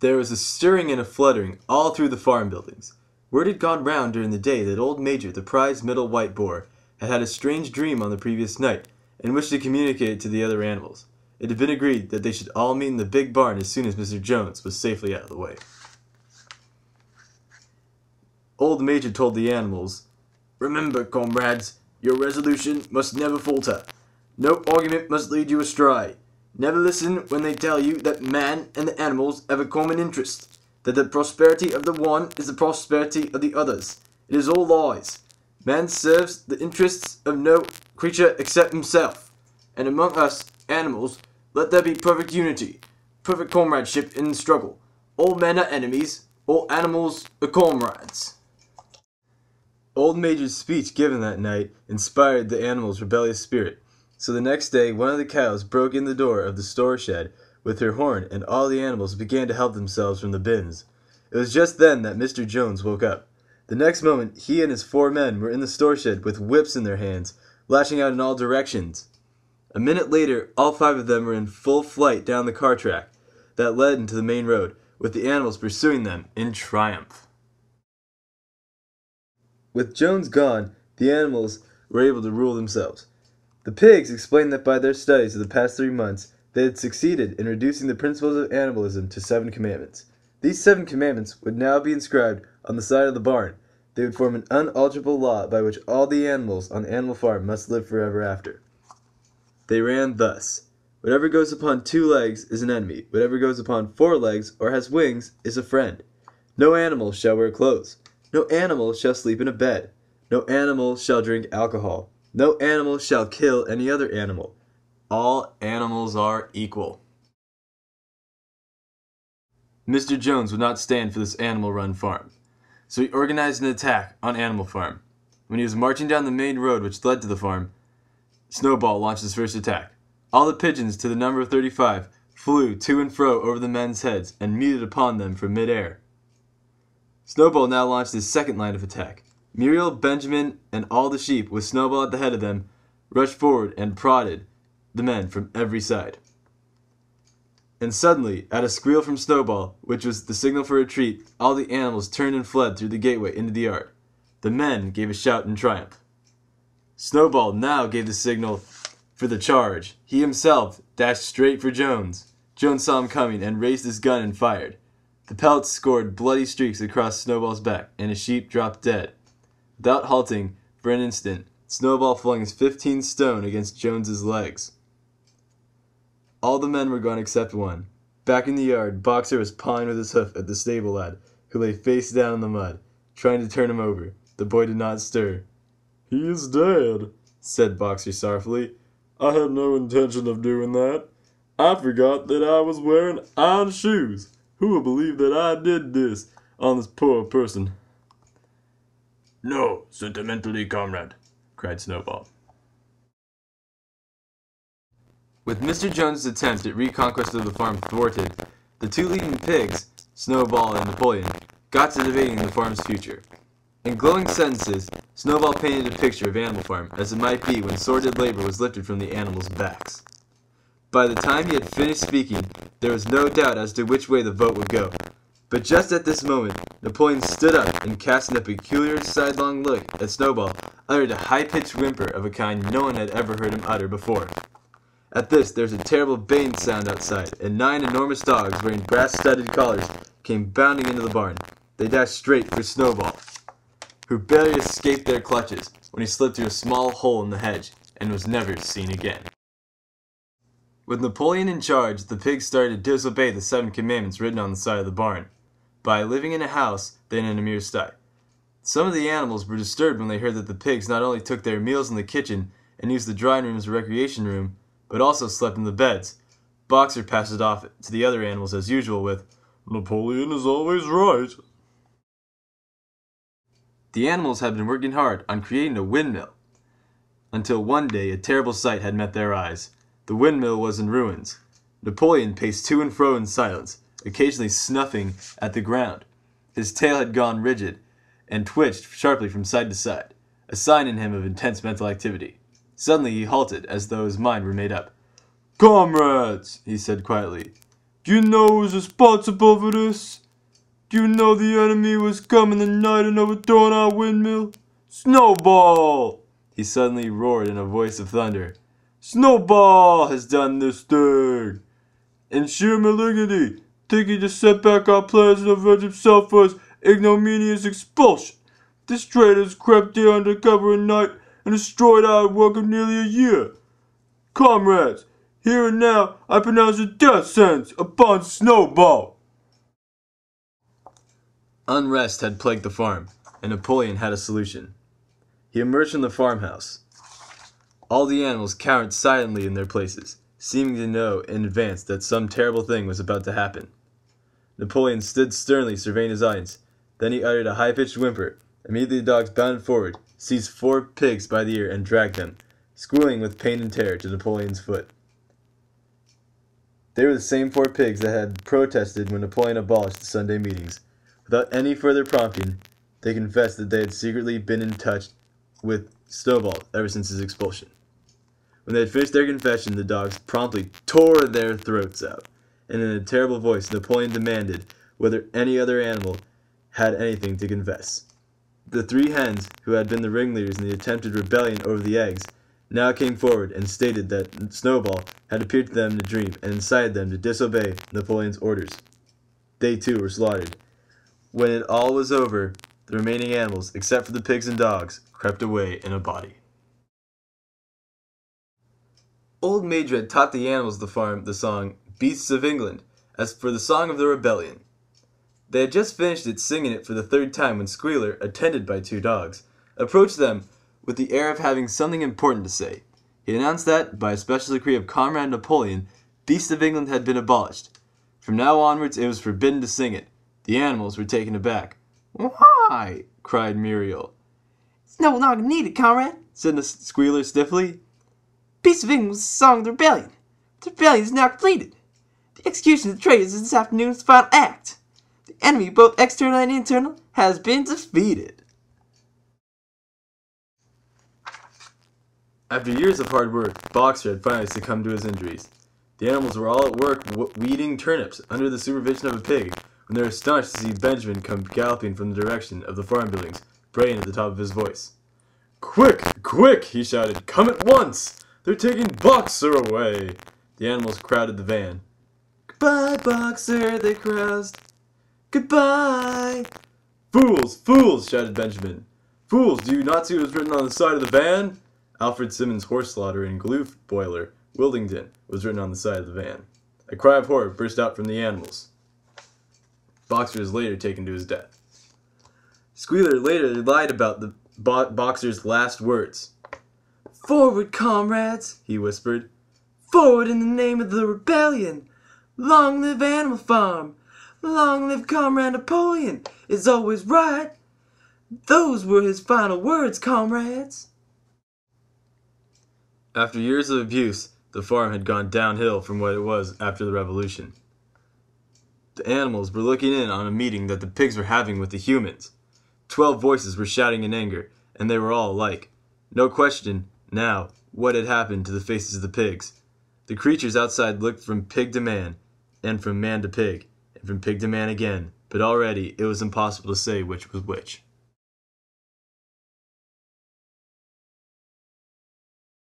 There was a stirring and a fluttering all through the farm buildings. Word had gone round during the day that old Major, the prize middle white boar, had had a strange dream on the previous night, and wished to communicate it to the other animals. It had been agreed that they should all meet in the big barn as soon as Mr. Jones was safely out of the way. Old Major told the animals, "Remember, comrades, your resolution must never falter. No argument must lead you astray. Never listen when they tell you that man and the animals have a common interest, that the prosperity of the one is the prosperity of the others. It is all lies. Man serves the interests of no creature except himself. And among us, animals, let there be perfect unity, perfect comradeship in the struggle. All men are enemies, all animals are comrades." Old Major's speech given that night inspired the animals' rebellious spirit. So the next day one of the cows broke in the door of the store shed with her horn, and all the animals began to help themselves from the bins. It was just then that Mr. Jones woke up. The next moment he and his 4 men were in the store shed with whips in their hands, lashing out in all directions. A minute later all 5 of them were in full flight down the car track that led into the main road, with the animals pursuing them in triumph. With Jones gone, the animals were able to rule themselves. The pigs explained that by their studies of the past 3 months, they had succeeded in reducing the principles of animalism to 7 commandments. These 7 commandments would now be inscribed on the side of the barn. They would form an unalterable law by which all the animals on the animal farm must live forever after. They ran thus: whatever goes upon 2 legs is an enemy. Whatever goes upon 4 legs or has wings is a friend. No animal shall wear clothes. No animal shall sleep in a bed. No animal shall drink alcohol. No animal shall kill any other animal. All animals are equal. Mr. Jones would not stand for this animal-run farm, so he organized an attack on Animal Farm. When he was marching down the main road which led to the farm, Snowball launched his first attack. All the pigeons, to the number of 35, flew to and fro over the men's heads and meted upon them from mid-air. Snowball now launched his second line of attack. Muriel, Benjamin, and all the sheep, with Snowball at the head of them, rushed forward and prodded the men from every side. And suddenly, at a squeal from Snowball, which was the signal for retreat, all the animals turned and fled through the gateway into the yard. The men gave a shout in triumph. Snowball now gave the signal for the charge. He himself dashed straight for Jones. Jones saw him coming and raised his gun and fired. The pellets scored bloody streaks across Snowball's back, and his sheep dropped dead. Without halting for an instant, Snowball flung his 15 stone against Jones's legs. All the men were gone except one. Back in the yard, Boxer was pawing with his hoof at the stable lad, who lay face down in the mud, trying to turn him over. The boy did not stir. "He is dead," said Boxer sorrowfully. "I had no intention of doing that. I forgot that I was wearing iron shoes. Who will believe that I did this on this poor person?" "No, sentimentally, comrade," cried Snowball. With Mr. Jones's attempt at reconquest of the farm thwarted, the 2 leading pigs, Snowball and Napoleon, got to debating the farm's future. In glowing sentences, Snowball painted a picture of Animal Farm as it might be when sordid labor was lifted from the animals' backs. By the time he had finished speaking, there was no doubt as to which way the vote would go. But just at this moment, Napoleon stood up and, casting a peculiar sidelong look at Snowball, uttered a high-pitched whimper of a kind no one had ever heard him utter before. At this, there was a terrible baying sound outside, and 9 enormous dogs wearing brass-studded collars came bounding into the barn. They dashed straight for Snowball, who barely escaped their clutches when he slid through a small hole in the hedge and was never seen again. With Napoleon in charge, the pigs started to disobey the 7 commandments written on the side of the barn, by living in a house than in a mere sty. Some of the animals were disturbed when they heard that the pigs not only took their meals in the kitchen and used the drawing room as a recreation room, but also slept in the beds. Boxer passed it off to the other animals as usual with, "Napoleon is always right." The animals had been working hard on creating a windmill, until one day a terrible sight had met their eyes. The windmill was in ruins. Napoleon paced to and fro in silence, occasionally snuffing at the ground. His tail had gone rigid and twitched sharply from side to side, a sign in him of intense mental activity. Suddenly he halted, as though his mind were made up. "Comrades," he said quietly, Do you know who was responsible for this? Do you know the enemy was coming tonight and overthrowing our windmill? Snowball! He suddenly roared in a voice of thunder. Snowball has done this thing! In sheer malignity, thinking to set back our plans and avenge himself for his ignominious expulsion, this traitor has crept here under cover of night and destroyed our work of nearly a year. Comrades, here and now I pronounce a death sentence upon Snowball. Unrest had plagued the farm, and Napoleon had a solution. He emerged from the farmhouse. All the animals cowered silently in their places, seeming to know in advance that some terrible thing was about to happen. Napoleon stood sternly surveying his audience. Then he uttered a high-pitched whimper. Immediately the dogs bounded forward, seized 4 pigs by the ear, and dragged them, squealing with pain and terror, to Napoleon's foot. They were the same 4 pigs that had protested when Napoleon abolished the Sunday meetings. Without any further prompting, they confessed that they had secretly been in touch with Snowball ever since his expulsion. When they had finished their confession, the dogs promptly tore their throats out, and in a terrible voice Napoleon demanded whether any other animal had anything to confess. The 3 hens, who had been the ringleaders in the attempted rebellion over the eggs, now came forward and stated that Snowball had appeared to them in a dream and incited them to disobey Napoleon's orders. They too were slaughtered. When it all was over, the remaining animals, except for the pigs and dogs, crept away in a body. Old Madred taught the animals of the farm the song Beasts of England as for the Song of the Rebellion. They had just finished singing it for the 3rd time when Squealer, attended by 2 dogs, approached them with the air of having something important to say. He announced that, by a special decree of Comrade Napoleon, Beasts of England had been abolished. From now onwards it was forbidden to sing it. The animals were taken aback. "Why?" cried Muriel. "It's no longer needed, comrade," said the Squealer stiffly. "Beasts of England was the song of the rebellion. The rebellion is now completed. The execution of the traitors is this afternoon's final act. The enemy, both external and internal, has been defeated." After years of hard work, Boxer had finally succumbed to his injuries. The animals were all at work weeding turnips under the supervision of a pig when they were astonished to see Benjamin come galloping from the direction of the farm buildings, braying at the top of his voice. "Quick! Quick!" he shouted. "Come at once! They're taking Boxer away!" The animals crowded the van. "Goodbye, Boxer," they chorused. "Goodbye!" "Fools! Fools!" shouted Benjamin. "Fools! Do you not see what was written on the side of the van?" Alfred Simmons' horse slaughter in glue boiler, Wildington, was written on the side of the van. A cry of horror burst out from the animals. Boxer was later taken to his death. Squealer later lied about the Boxer's last words. "Forward, comrades," he whispered. "Forward in the name of the rebellion! Long live Animal Farm! Long live Comrade Napoleon is always right!" Those were his final words, comrades. After years of abuse, the farm had gone downhill from what it was after the revolution. The animals were looking in on a meeting that the pigs were having with the humans. 12 voices were shouting in anger, and they were all alike. No question, now, what had happened to the faces of the pigs. The creatures outside looked from pig to man, and from man to pig, and from pig to man again, but already it was impossible to say which was which.